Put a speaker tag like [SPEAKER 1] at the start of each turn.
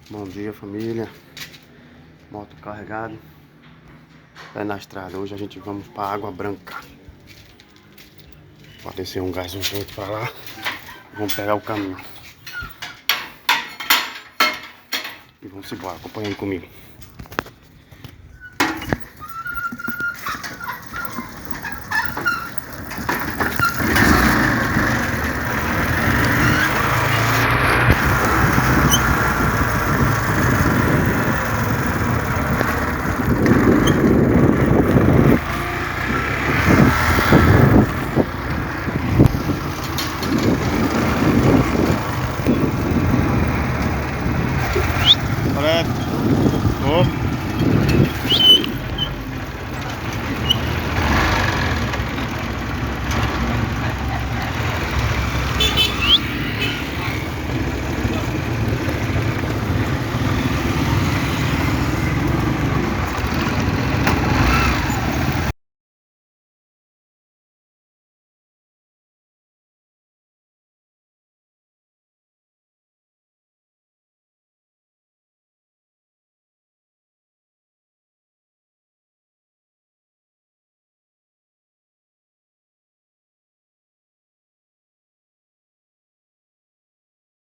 [SPEAKER 1] Bom dia, família. Moto carregado. Pé na estrada. Hoje a gente vamos para Água Branca. Pode descer um gás urgente para lá. Vamos pegar o caminho. E vamos embora. Acompanha aí comigo.